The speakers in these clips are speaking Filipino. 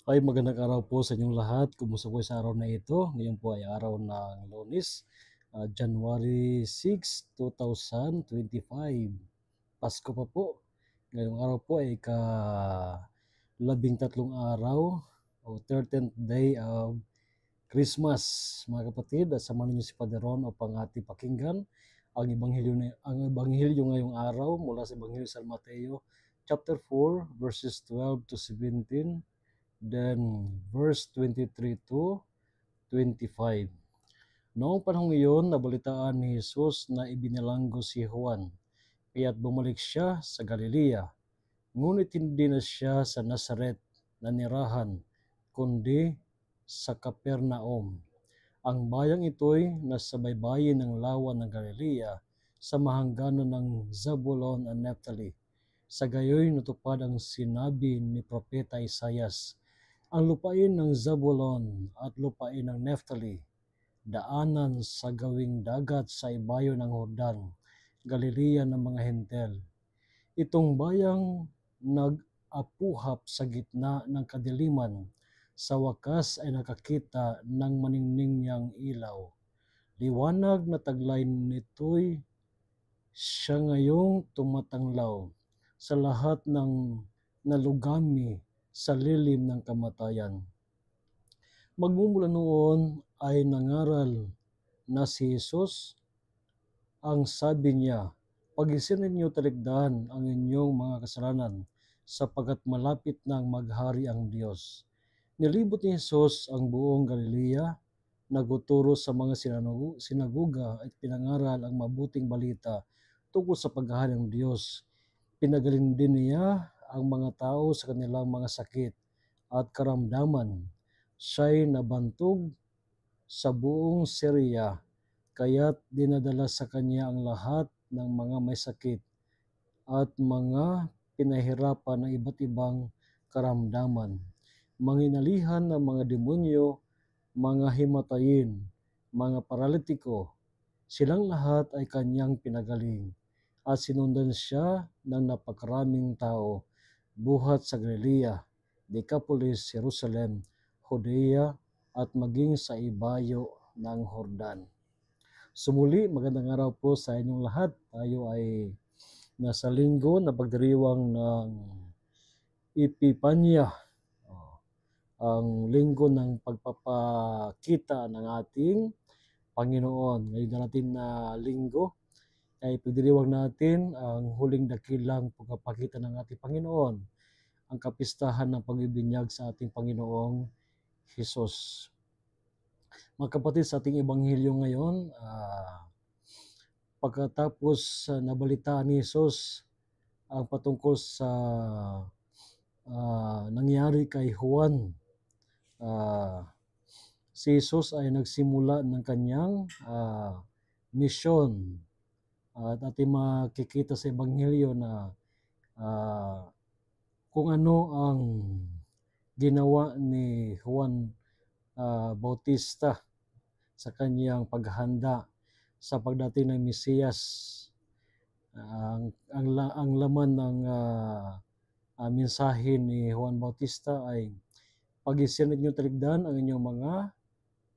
Ay, magandang araw po sa inyong lahat. Kumusta po sa araw na ito? Ngayon po ay araw ng Lunes, January 6, 2025. Pasko pa po. Ngayong araw po ay labing-tatlong araw o 13th day of Christmas. Mga kapatid, samahan niyo si Padre Ron upang ating pakinggan ang ebanghelyo ngayong araw mula sa Ebanghelyo San Mateo chapter 4 verses 12 to 17. Then, verse 23 to 25. Noong panahong iyon, nabalitaan ni Jesus na ibinalanggo si Juan, kaya't bumalik siya sa Galilea. Ngunit hindi na siya sa Nazaret na nirahan, kundi sa Capernaum. Ang bayang ito'y nasa baybayin ng lawa ng Galilea, sa mahangganan ng Zabulon at Naphtali. Sa gayoy natupad ang sinabi ni Propeta Isaias, ang lupain ng Zabulon at lupain ng Naphtali, daanan sa gawing dagat sa ibayo ng Jordan, Galilea ng mga Hentel. Itong bayang nag-apuhap sa gitna ng kadiliman, sa wakas ay nakakita ng maningning niyang ilaw. Liwanag na taglay nito'y siya ngayong tumatanglaw sa lahat ng nalugami sa lilim ng kamatayan. Magmumula noon ay nangaral na si Jesus. Ang sabi niya, pagising ninyo talikdan ang inyong mga kasalanan, sapagkat malapit nang maghari ang Diyos. Nilibot ni Jesus ang buong Galilea, nagtuturo sa mga sinaguga at pinangaral ang mabuting balita tungkol sa paghahari ng Diyos. Pinagaling din niya ang mga tao sa kanilang mga sakit at karamdaman. Siya'y nabantog sa buong Syria, kaya't dinadala sa kanya ang lahat ng mga may sakit at mga pinahirapan ng iba't ibang karamdaman. Manginalihan ng mga demonyo, mga himatayin, mga paralitiko, silang lahat ay kanyang pinagaling, at sinundan siya ng napakaraming tao buhat sa Galilea, Decapolis, Jerusalem, Judea, at maging sa ibayo ng Jordan. Sumuli, magandang araw po sa inyong lahat. Tayo ay nasa linggo na pagdiriwang ng Epipanya, ang linggo ng pagpapakita ng ating Panginoon. Ngayon natin na linggo ay pagdiriwang natin ang huling dakilang pagpapakita ng ating Panginoon, ang kapistahan ng pagbibinyag sa ating Panginoong Hesus. Mga kapatid, sa ating ebanghelyo ngayon, pagkatapos nabalitaan ni Jesus ang patungkol sa nangyari kay Juan, si Jesus ay nagsimula ng kanyang misyon. At ating makikita sa ebanghelyo na kung ano ang ginawa ni Juan Bautista sa kanyang paghahanda sa pagdating ng Mesiyas. Ang laman ng mensahe ni Juan Bautista ay pagising ninyo talikdan ang inyong mga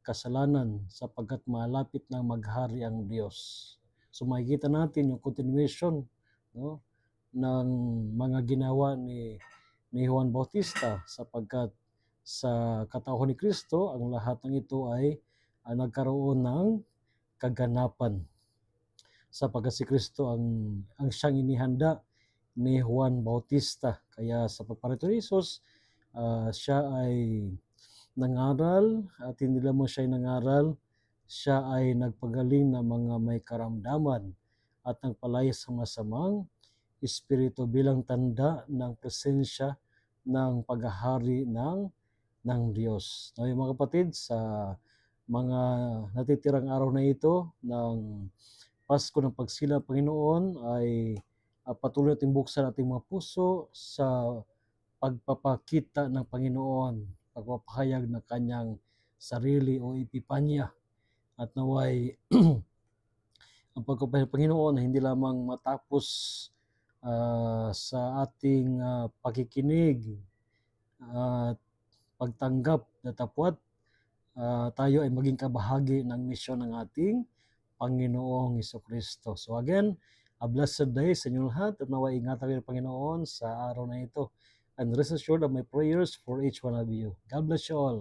kasalanan, sapagkat malapit na maghari ang Diyos. So makikita natin yung continuation, no, ng mga ginawa ni Juan Bautista, sapagkat sa katauhan ni Kristo, ang lahat ng ito ay nagkaroon ng kaganapan, sapagkat si Kristo ang siyang inihanda ni Juan Bautista. Kaya sa pagparito ni Jesus, siya ay nangaral, at hindi lamang siya ay nangaral, siya ay nagpagaling ng mga may karamdaman at nagpalaya sa masamang espiritu bilang tanda ng presensya ng paghahari ng Diyos. Ngayon mga kapatid, sa mga natitirang araw na ito ng Pasko ng Pagsilang Panginoon ay patuloy natin buksan ating mga puso sa pagpapakita ng Panginoon, pagpapahayag ng kanyang sarili o epipanya, at naway ang pagpapahayag ng Panginoon ay hindi lamang matapos sa ating pakikinig at pagtanggap datapwat tayo ay maging kabahagi ng misyon ng ating Panginoong Hesukristo. So again, a blessed day sa inyo lahat at naway ingatan kayo ng Panginoon sa araw na ito. And rest assured of my prayers for each one of you. God bless you all.